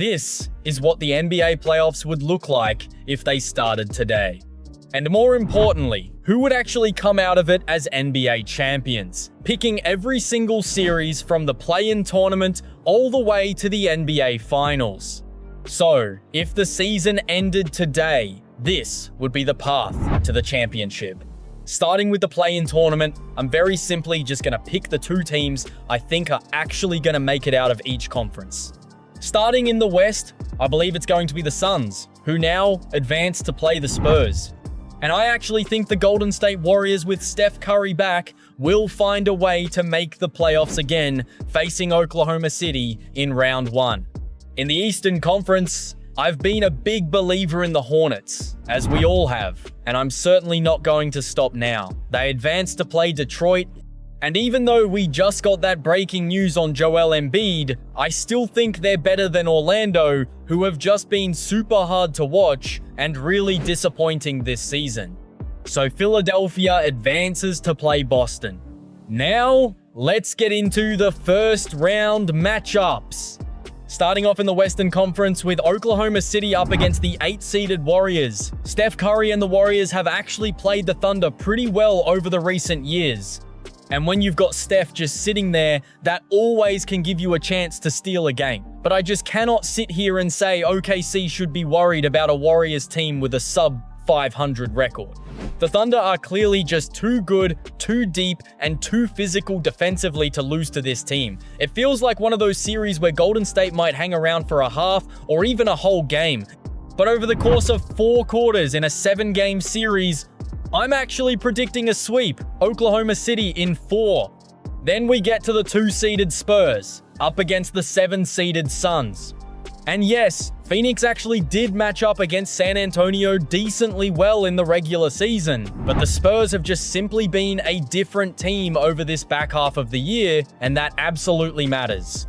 This is what the NBA playoffs would look like if they started today. And more importantly, who would actually come out of it as NBA champions, picking every single series from the play-in tournament all the way to the NBA Finals. So, if the season ended today, this would be the path to the championship. Starting with the play-in tournament, I'm very simply just going to pick the two teams I think are actually going to make it out of each conference. Starting in the West, I believe it's going to be the Suns, who now advance to play the Spurs. And I actually think the Golden State Warriors with Steph Curry back will find a way to make the playoffs again, facing Oklahoma City in round 1. In the Eastern Conference, I've been a big believer in the Hornets, as we all have, and I'm certainly not going to stop now. They advanced to play Detroit, and even though we just got that breaking news on Joel Embiid, I still think they're better than Orlando, who have just been super hard to watch and really disappointing this season. So Philadelphia advances to play Boston. Now, let's get into the first round matchups. Starting off in the Western Conference with Oklahoma City up against the 8-seeded Warriors. Steph Curry and the Warriors have actually played the Thunder pretty well over the recent years. And when you've got Steph just sitting there, that always can give you a chance to steal a game. But I just cannot sit here and say OKC should be worried about a Warriors team with a sub-500 record. The Thunder are clearly just too good, too deep, and too physical defensively to lose to this team. It feels like one of those series where Golden State might hang around for a half or even a whole game. But over the course of 4 quarters in a 7-game series, I'm actually predicting a sweep, Oklahoma City in 4. Then we get to the 2-seeded Spurs, up against the 7-seeded Suns. And yes, Phoenix actually did match up against San Antonio decently well in the regular season, but the Spurs have just simply been a different team over this back half of the year, and that absolutely matters.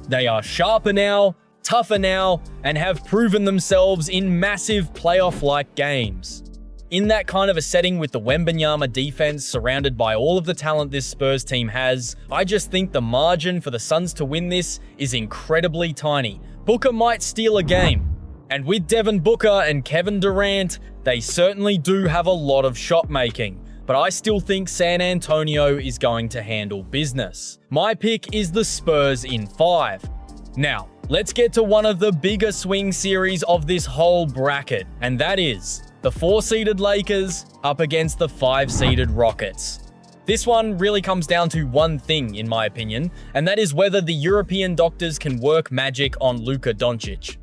They are sharper now, tougher now, and have proven themselves in massive playoff-like games. In that kind of a setting with the Wembanyama defense surrounded by all of the talent this Spurs team has, I just think the margin for the Suns to win this is incredibly tiny. Booker might steal a game. And with Devin Booker and Kevin Durant, they certainly do have a lot of shot making. But I still think San Antonio is going to handle business. My pick is the Spurs in 5. Now, let's get to one of the bigger swing series of this whole bracket, and that is the 4-seeded Lakers up against the 5-seeded Rockets. This one really comes down to one thing, in my opinion, and that is whether the European doctors can work magic on Luka Doncic.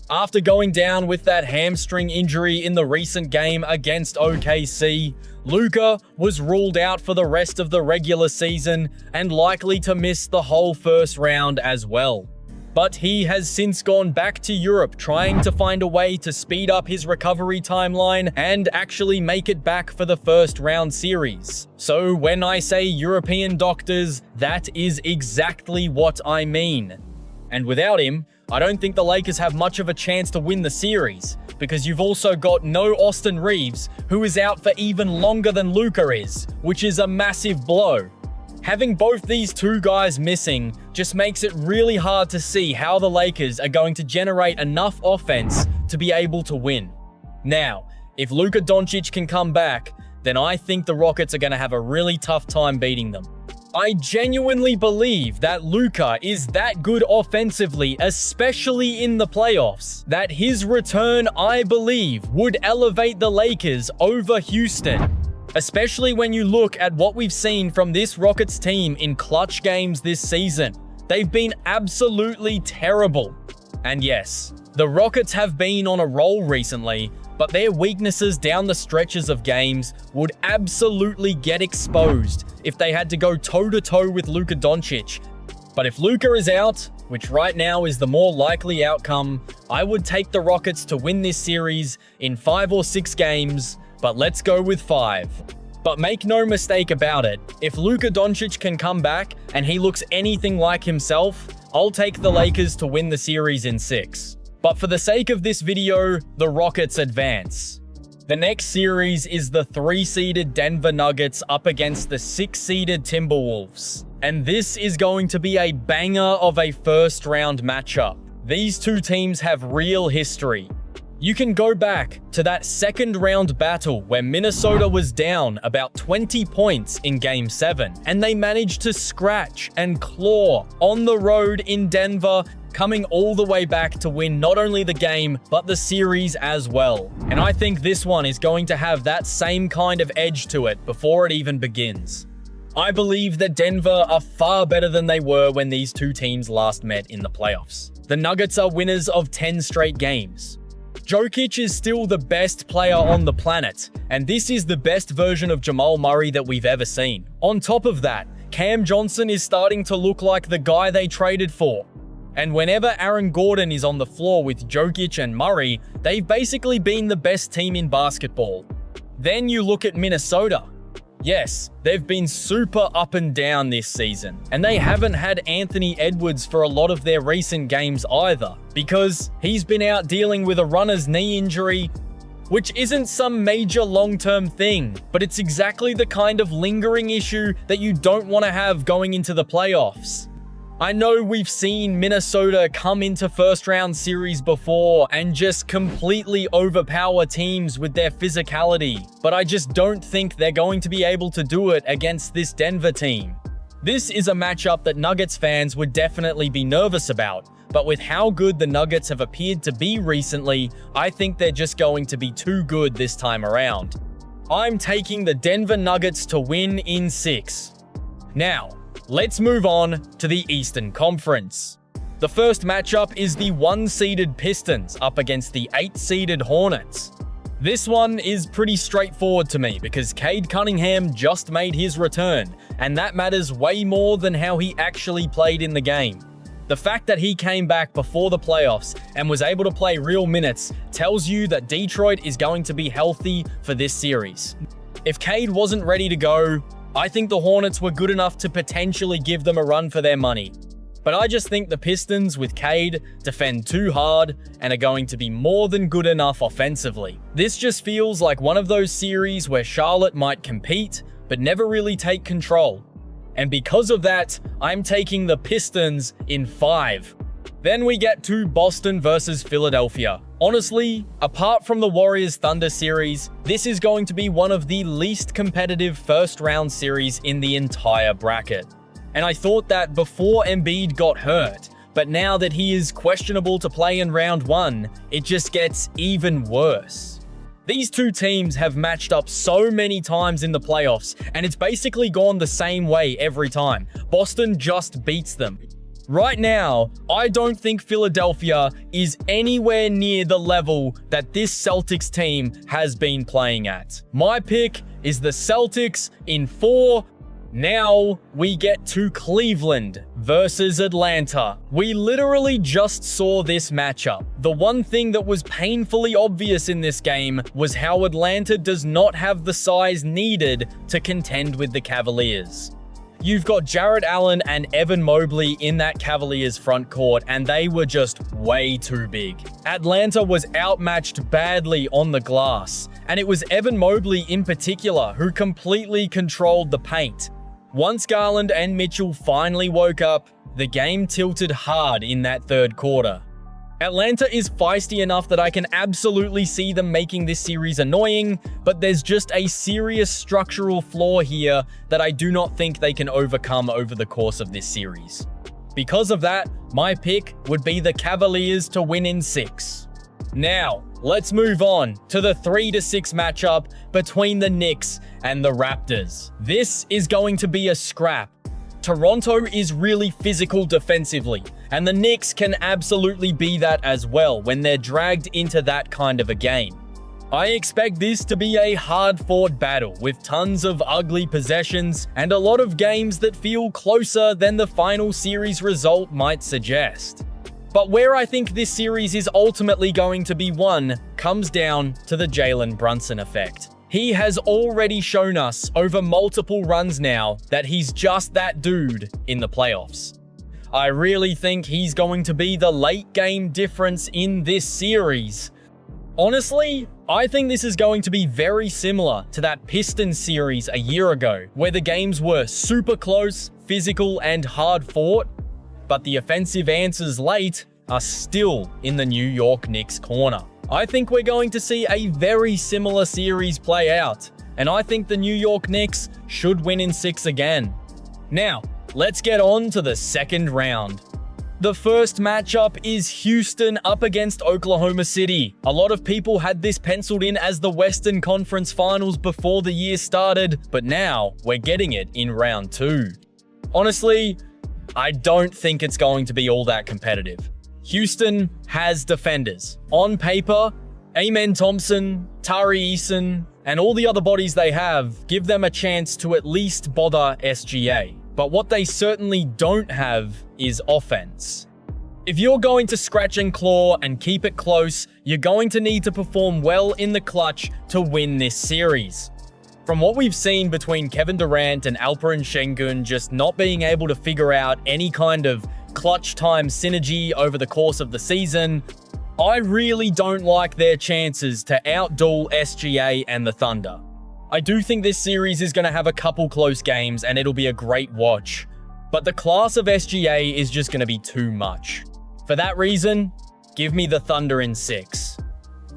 After going down with that hamstring injury in the recent game against OKC, Luka was ruled out for the rest of the regular season and likely to miss the whole first round as well. But he has since gone back to Europe trying to find a way to speed up his recovery timeline and actually make it back for the first round series. So when I say European doctors, that is exactly what I mean. And without him, I don't think the Lakers have much of a chance to win the series, because you've also got no Austin Reeves, who is out for even longer than Luka is, which is a massive blow. Having both these two guys missing just makes it really hard to see how the Lakers are going to generate enough offense to be able to win. Now, if Luka Doncic can come back, then I think the Rockets are going to have a really tough time beating them. I genuinely believe that Luka is that good offensively, especially in the playoffs, that his return, I believe, would elevate the Lakers over Houston. Especially when you look at what we've seen from this Rockets team in clutch games this season. They've been absolutely terrible. And yes, the Rockets have been on a roll recently, but their weaknesses down the stretches of games would absolutely get exposed if they had to go toe-to-toe with Luka Doncic. But if Luka is out, which right now is the more likely outcome, I would take the Rockets to win this series in 5 or 6 games, but let's go with 5. But make no mistake about it, if Luka Doncic can come back and he looks anything like himself, I'll take the Lakers to win the series in 6. But for the sake of this video, the Rockets advance. The next series is the 3-seeded Denver Nuggets up against the 6-seeded Timberwolves. And this is going to be a banger of a first-round matchup. These two teams have real history. You can go back to that second round battle where Minnesota was down about 20 points in Game 7, and they managed to scratch and claw on the road in Denver, coming all the way back to win not only the game, but the series as well. And I think this one is going to have that same kind of edge to it before it even begins. I believe that Denver are far better than they were when these two teams last met in the playoffs. The Nuggets are winners of 10 straight games. Jokic is still the best player on the planet, and this is the best version of Jamal Murray that we've ever seen. On top of that, Cam Johnson is starting to look like the guy they traded for. And whenever Aaron Gordon is on the floor with Jokic and Murray, they've basically been the best team in basketball. Then you look at Minnesota. Yes, they've been super up and down this season, and they haven't had Anthony Edwards for a lot of their recent games either, because he's been out dealing with a runner's knee injury, which isn't some major long-term thing, but it's exactly the kind of lingering issue that you don't want to have going into the playoffs. I know we've seen Minnesota come into first-round series before and just completely overpower teams with their physicality, but I just don't think they're going to be able to do it against this Denver team. This is a matchup that Nuggets fans would definitely be nervous about, but with how good the Nuggets have appeared to be recently, I think they're just going to be too good this time around. I'm taking the Denver Nuggets to win in 6. Now, let's move on to the Eastern Conference. The first matchup is the 1-seeded Pistons up against the 8-seeded Hornets. This one is pretty straightforward to me because Cade Cunningham just made his return, and that matters way more than how he actually played in the game. The fact that he came back before the playoffs and was able to play real minutes tells you that Detroit is going to be healthy for this series. If Cade wasn't ready to go, I think the Hornets were good enough to potentially give them a run for their money. But I just think the Pistons with Cade defend too hard and are going to be more than good enough offensively. This just feels like one of those series where Charlotte might compete, but never really take control. And because of that, I'm taking the Pistons in 5. Then we get to Boston versus Philadelphia. Honestly, apart from the Warriors-Thunder series, this is going to be one of the least competitive first-round series in the entire bracket. And I thought that before Embiid got hurt, but now that he is questionable to play in round 1, it just gets even worse. These two teams have matched up so many times in the playoffs, and it's basically gone the same way every time. Boston just beats them. Right now, I don't think Philadelphia is anywhere near the level that this Celtics team has been playing at. My pick is the Celtics in 4. Now we get to Cleveland versus Atlanta. We literally just saw this matchup. The one thing that was painfully obvious in this game was how Atlanta does not have the size needed to contend with the Cavaliers. You've got Jarrett Allen and Evan Mobley in that Cavaliers front court, and they were just way too big. Atlanta was outmatched badly on the glass, and it was Evan Mobley in particular who completely controlled the paint. Once Garland and Mitchell finally woke up, the game tilted hard in that third quarter. Atlanta is feisty enough that I can absolutely see them making this series annoying, but there's just a serious structural flaw here that I do not think they can overcome over the course of this series. Because of that, my pick would be the Cavaliers to win in 6. Now, let's move on to the 3-6 matchup between the Knicks and the Raptors. This is going to be a scrap. Toronto is really physical defensively, and the Knicks can absolutely be that as well when they're dragged into that kind of a game. I expect this to be a hard-fought battle with tons of ugly possessions and a lot of games that feel closer than the final series result might suggest. But where I think this series is ultimately going to be won comes down to the Jalen Brunson effect. He has already shown us over multiple runs now that he's just that dude in the playoffs. I really think he's going to be the late game difference in this series. Honestly, I think this is going to be very similar to that Pistons series a year ago, where the games were super close, physical, and hard fought, but the offensive answers late are still in the New York Knicks' corner. I think we're going to see a very similar series play out, and I think the New York Knicks should win in 6 again. Now, let's get on to the second round. The first matchup is Houston up against Oklahoma City. A lot of people had this penciled in as the Western Conference Finals before the year started, but now we're getting it in round 2. Honestly, I don't think it's going to be all that competitive. Houston has defenders. On paper, Amen Thompson, Tari Eason, and all the other bodies they have give them a chance to at least bother SGA. But what they certainly don't have is offense. If you're going to scratch and claw and keep it close, you're going to need to perform well in the clutch to win this series. From what we've seen between Kevin Durant and Alperen Şengün just not being able to figure out any kind of clutch time synergy over the course of the season, I really don't like their chances to outduel SGA and the Thunder. I do think this series is going to have a couple close games and it'll be a great watch, but the class of SGA is just going to be too much. For that reason, give me the Thunder in 6.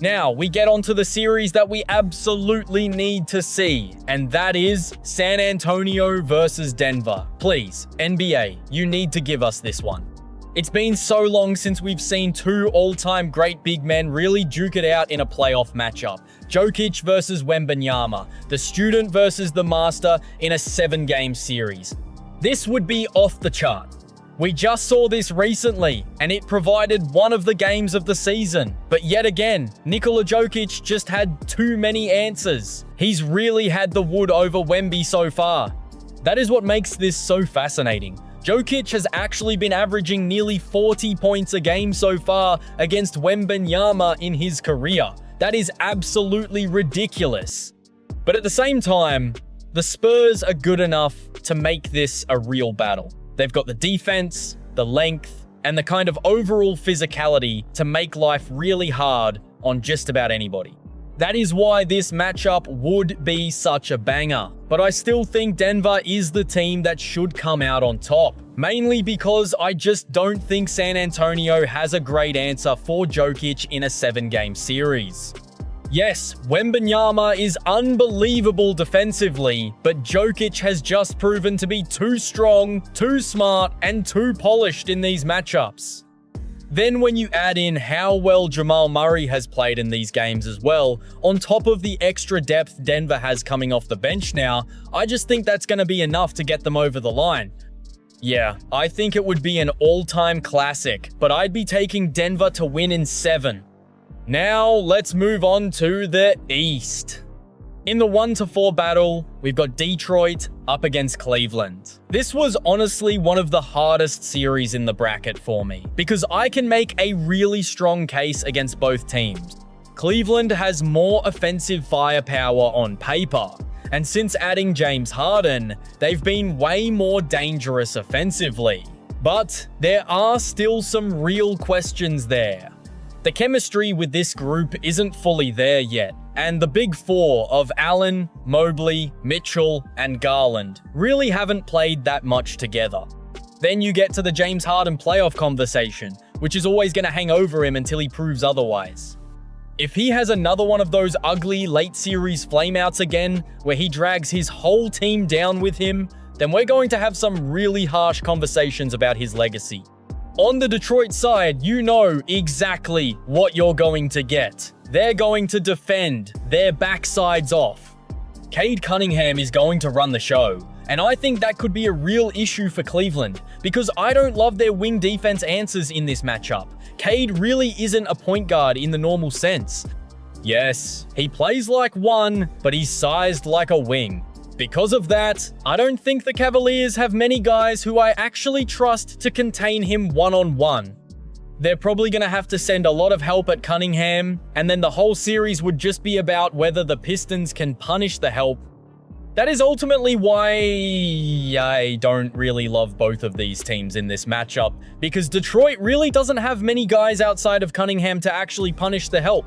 Now, we get onto the series that we absolutely need to see, and that is San Antonio versus Denver. Please, NBA, you need to give us this one. It's been so long since we've seen 2 all-time great big men really duke it out in a playoff matchup. Jokic versus Wembanyama, the student versus the master in a 7-game series. This would be off the chart. We just saw this recently, and it provided one of the games of the season. But yet again, Nikola Jokic just had too many answers. He's really had the wood over Wemby so far. That is what makes this so fascinating. Jokic has actually been averaging nearly 40 points a game so far against Wembanyama in his career. That is absolutely ridiculous. But at the same time, the Spurs are good enough to make this a real battle. They've got the defense, the length, and the kind of overall physicality to make life really hard on just about anybody. That is why this matchup would be such a banger. But I still think Denver is the team that should come out on top. Mainly because I just don't think San Antonio has a great answer for Jokic in a 7-game series. Yes, Wembanyama is unbelievable defensively, but Jokic has just proven to be too strong, too smart, and too polished in these matchups. Then when you add in how well Jamal Murray has played in these games as well, on top of the extra depth Denver has coming off the bench now, I just think that's going to be enough to get them over the line. Yeah, I think it would be an all-time classic, but I'd be taking Denver to win in 7. Now, let's move on to the East. In the 1-4 battle, we've got Detroit up against Cleveland. This was honestly one of the hardest series in the bracket for me, because I can make a really strong case against both teams. Cleveland has more offensive firepower on paper, and since adding James Harden, they've been way more dangerous offensively. But there are still some real questions there. The chemistry with this group isn't fully there yet, and the big 4 of Allen, Mobley, Mitchell, and Garland really haven't played that much together. Then you get to the James Harden playoff conversation, which is always going to hang over him until he proves otherwise. If he has another one of those ugly late series flameouts again, where he drags his whole team down with him, then we're going to have some really harsh conversations about his legacy. On the Detroit side, you know exactly what you're going to get. They're going to defend their backsides off. Cade Cunningham is going to run the show, and I think that could be a real issue for Cleveland, because I don't love their wing defense answers in this matchup. Cade really isn't a point guard in the normal sense. Yes, he plays like one, but he's sized like a wing. Because of that, I don't think the Cavaliers have many guys who I actually trust to contain him one-on-one. They're probably going to have to send a lot of help at Cunningham, and then the whole series would just be about whether the Pistons can punish the help. That is ultimately why I don't really love both of these teams in this matchup, because Detroit really doesn't have many guys outside of Cunningham to actually punish the help.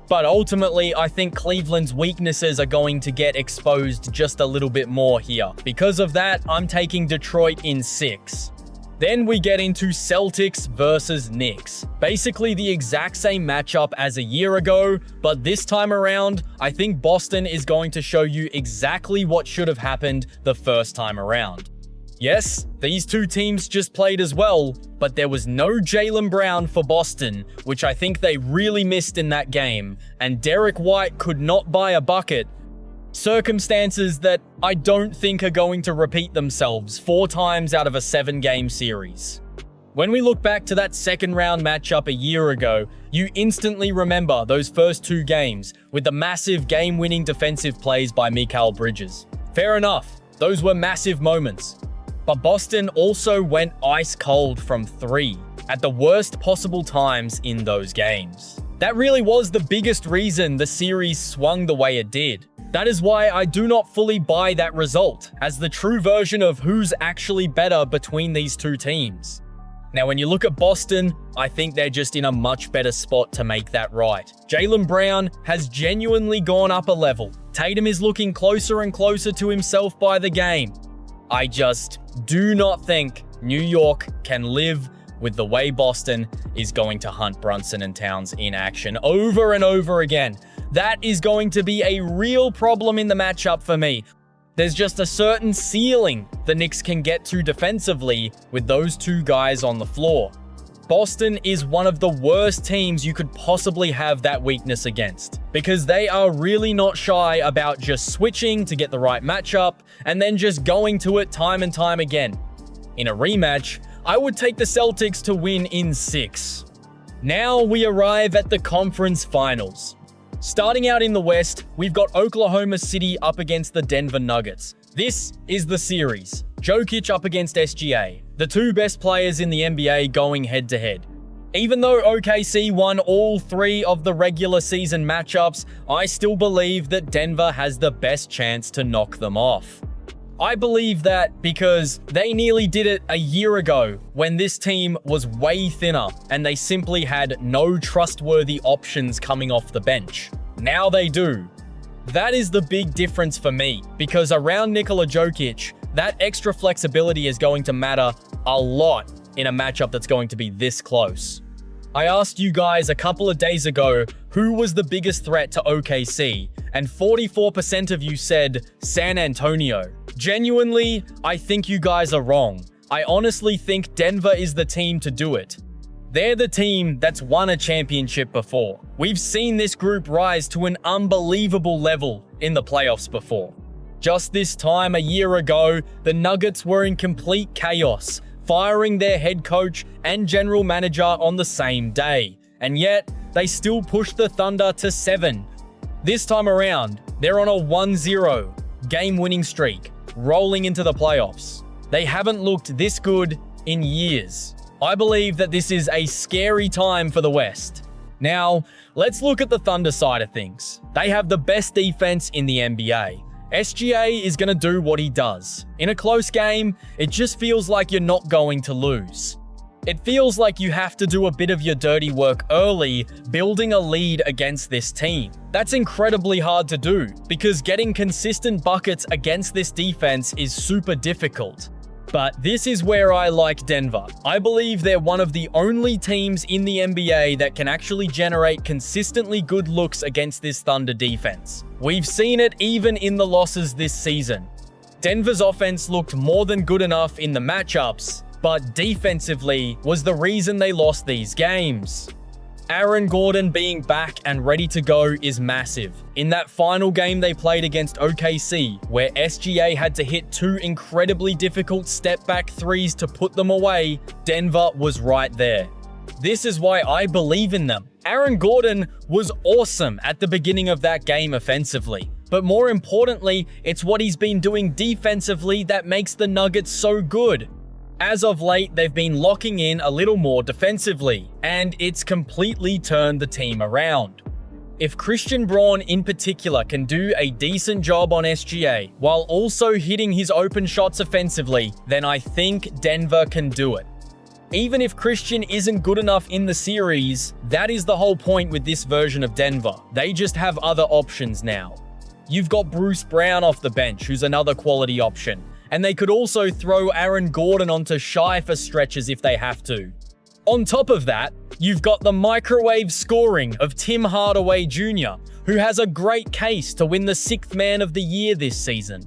But ultimately, I think Cleveland's weaknesses are going to get exposed just a little bit more here. Because of that, I'm taking Detroit in 6. Then we get into Celtics versus Knicks. Basically the exact same matchup as a year ago, but this time around, I think Boston is going to show you exactly what should have happened the first time around. Yes, these two teams just played as well, but there was no Jaylen Brown for Boston, which I think they really missed in that game, and Derek White could not buy a bucket. Circumstances that I don't think are going to repeat themselves 4 times out of a 7-game series. When we look back to that second round matchup a year ago, you instantly remember those first 2 games with the massive game-winning defensive plays by Mikal Bridges. Fair enough, those were massive moments. But Boston also went ice cold from 3 at the worst possible times in those games. That really was the biggest reason the series swung the way it did. That is why I do not fully buy that result as the true version of who's actually better between these two teams. Now, when you look at Boston, I think they're just in a much better spot to make that right. Jaylen Brown has genuinely gone up a level. Tatum is looking closer and closer to himself by the game. I just do not think New York can live with the way Boston is going to hunt Brunson and Towns in action over and over again. That is going to be a real problem in the matchup for me. There's just a certain ceiling the Knicks can get to defensively with those two guys on the floor. Boston is one of the worst teams you could possibly have that weakness against, because they are really not shy about just switching to get the right matchup and then just going to it time and time again. In a rematch, I would take the Celtics to win in 6. Now we arrive at the conference finals. Starting out in the West, we've got Oklahoma City up against the Denver Nuggets. This is the series. Jokic up against SGA, the 2 best players in the NBA going head-to-head. Even though OKC won all 3 of the regular season matchups, I still believe that Denver has the best chance to knock them off. I believe that because they nearly did it a year ago when this team was way thinner and they simply had no trustworthy options coming off the bench. Now they do. That is the big difference for me, because around Nikola Jokic, that extra flexibility is going to matter a lot in a matchup that's going to be this close. I asked you guys a couple of days ago who was the biggest threat to OKC, and 44% of you said San Antonio. Genuinely, I think you guys are wrong. I honestly think Denver is the team to do it. They're the team that's won a championship before. We've seen this group rise to an unbelievable level in the playoffs before. Just this time a year ago, the Nuggets were in complete chaos, firing their head coach and general manager on the same day. And yet, they still pushed the Thunder to 7. This time around, they're on a 1-0 game-winning streak, rolling into the playoffs. They haven't looked this good in years. I believe that this is a scary time for the West. Now, let's look at the Thunder side of things. They have the best defense in the NBA. SGA is going to do what he does. In a close game, it just feels like you're not going to lose. It feels like you have to do a bit of your dirty work early, building a lead against this team. That's incredibly hard to do, because getting consistent buckets against this defense is super difficult. But this is where I like Denver. I believe they're one of the only teams in the NBA that can actually generate consistently good looks against this Thunder defense. We've seen it even in the losses this season. Denver's offense looked more than good enough in the matchups, but defensively was the reason they lost these games. Aaron Gordon being back and ready to go is massive. In that final game they played against OKC, where SGA had to hit 2 incredibly difficult step-back threes to put them away, Denver was right there. This is why I believe in them. Aaron Gordon was awesome at the beginning of that game offensively. But more importantly, it's what he's been doing defensively that makes the Nuggets so good. As of late, they've been locking in a little more defensively, and it's completely turned the team around. If Christian Braun in particular can do a decent job on SGA, while also hitting his open shots offensively, then I think Denver can do it. Even if Christian isn't good enough in the series, that is the whole point with this version of Denver. They just have other options now. You've got Bruce Brown off the bench, who's another quality option. and they could also throw Aaron Gordon onto Shai for stretches if they have to. On top of that, you've got the microwave scoring of Tim Hardaway Jr., who has a great case to win the 6th Man of the Year this season.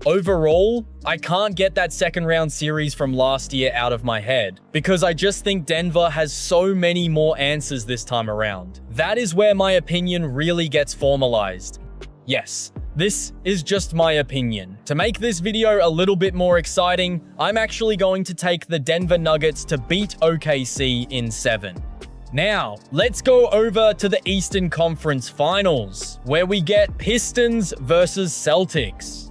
Overall, I can't get that second round series from last year out of my head, because I just think Denver has so many more answers this time around. That is where my opinion really gets formalized. Yes, this is just my opinion. To make this video a little bit more exciting, I'm actually going to take the Denver Nuggets to beat OKC in 7. Now, let's go over to the Eastern Conference Finals, where we get Pistons versus Celtics.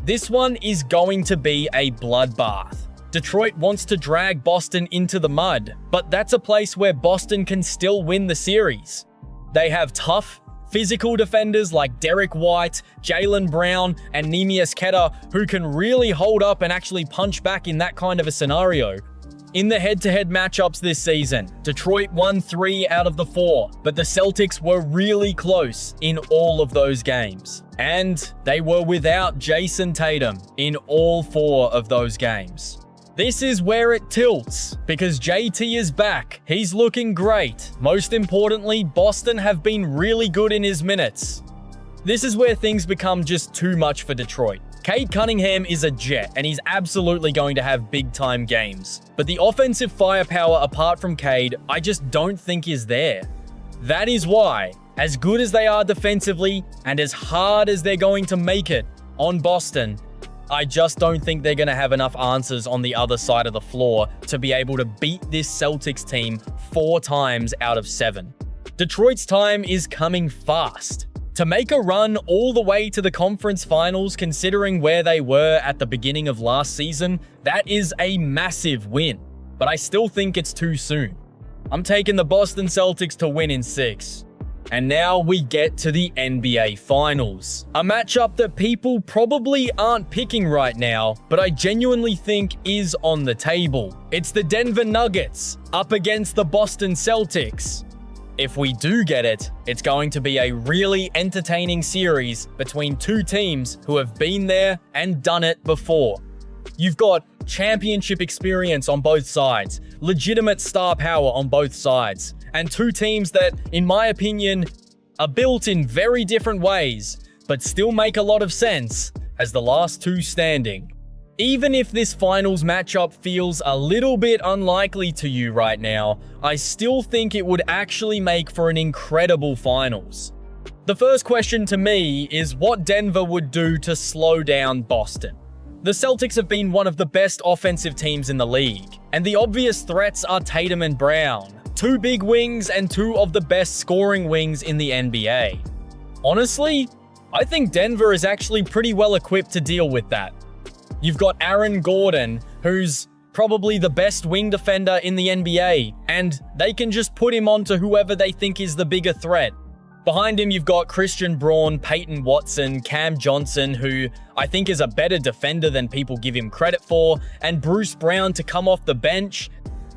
This one is going to be a bloodbath. Detroit wants to drag Boston into the mud, but that's a place where Boston can still win the series. They have tough, physical defenders like Derek White, Jaylen Brown, and Neemias Queta who can really hold up and actually punch back in that kind of a scenario. In the head-to-head matchups this season, Detroit won 3 out of the 4, but the Celtics were really close in all of those games. And they were without Jason Tatum in all 4 of those games. This is where it tilts, because JT is back. He's looking great. Most importantly, Boston have been really good in his minutes. This is where things become just too much for Detroit. Cade Cunningham is a jet, and he's absolutely going to have big-time games. But the offensive firepower apart from Cade, I just don't think is there. That is why, as good as they are defensively, and as hard as they're going to make it on Boston, I just don't think they're going to have enough answers on the other side of the floor to be able to beat this Celtics team 4 times out of 7. Detroit's time is coming fast. To make a run all the way to the conference finals, considering where they were at the beginning of last season, that is a massive win. But I still think it's too soon. I'm taking the Boston Celtics to win in 6. And now we get to the NBA Finals. A matchup that people probably aren't picking right now, but I genuinely think is on the table. It's the Denver Nuggets up against the Boston Celtics. If we do get it, it's going to be a really entertaining series between 2 teams who have been there and done it before. You've got championship experience on both sides, legitimate star power on both sides, and 2 teams that, in my opinion, are built in very different ways, but still make a lot of sense as the last 2 standing. Even if this finals matchup feels a little bit unlikely to you right now, I still think it would actually make for an incredible finals. The first question to me is what Denver would do to slow down Boston. The Celtics have been one of the best offensive teams in the league, and the obvious threats are Tatum and Brown, 2 big wings and 2 of the best scoring wings in the NBA. Honestly, I think Denver is actually pretty well equipped to deal with that. You've got Aaron Gordon, who's probably the best wing defender in the NBA, and they can just put him onto whoever they think is the bigger threat. Behind him, you've got Christian Braun, Peyton Watson, Cam Johnson, who I think is a better defender than people give him credit for, and Bruce Brown to come off the bench.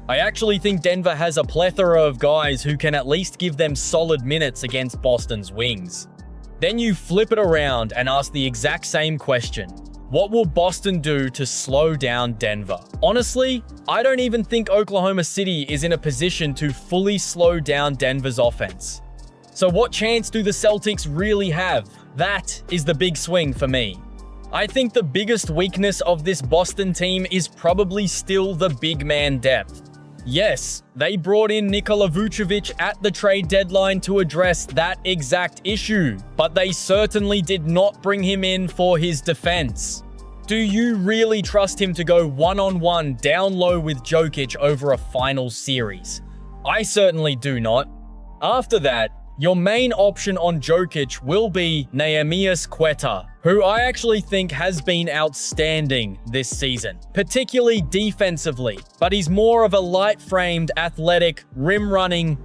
I actually think Denver has a plethora of guys who can at least give them solid minutes against Boston's wings. Then you flip it around and ask the exact same question. What will Boston do to slow down Denver? Honestly, I don't even think Oklahoma City is in a position to fully slow down Denver's offense. So what chance do the Celtics really have? That is the big swing for me. I think the biggest weakness of this Boston team is probably still the big man depth. Yes, they brought in Nikola Vucevic at the trade deadline to address that exact issue, but they certainly did not bring him in for his defense. Do you really trust him to go one-on-one down low with Jokic over a finals series? I certainly do not. After that, your main option on Jokic will be Neemias Queta, who I actually think has been outstanding this season, particularly defensively, but he's more of a light-framed, athletic, rim-running,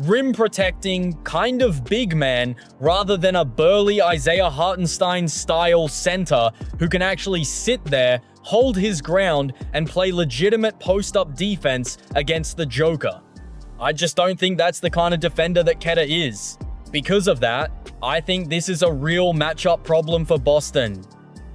rim-protecting kind of big man rather than a burly Isaiah Hartenstein-style center who can actually sit there, hold his ground, and play legitimate post-up defense against the Joker. I just don't think that's the kind of defender that Queta is. Because of that, I think this is a real matchup problem for Boston.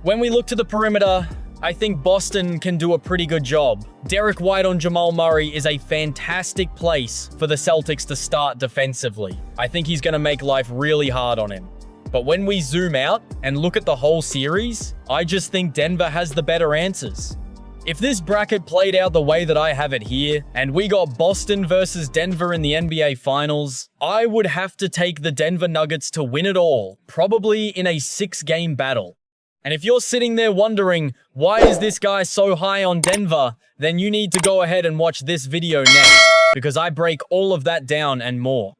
When we look to the perimeter, I think Boston can do a pretty good job. Derek White on Jamal Murray is a fantastic place for the Celtics to start defensively. I think he's going to make life really hard on him. But when we zoom out and look at the whole series, I just think Denver has the better answers. If this bracket played out the way that I have it here, and we got Boston versus Denver in the NBA Finals, I would have to take the Denver Nuggets to win it all, probably in a 6-game battle. And if you're sitting there wondering, why is this guy so high on Denver, then you need to go ahead and watch this video next, because I break all of that down and more.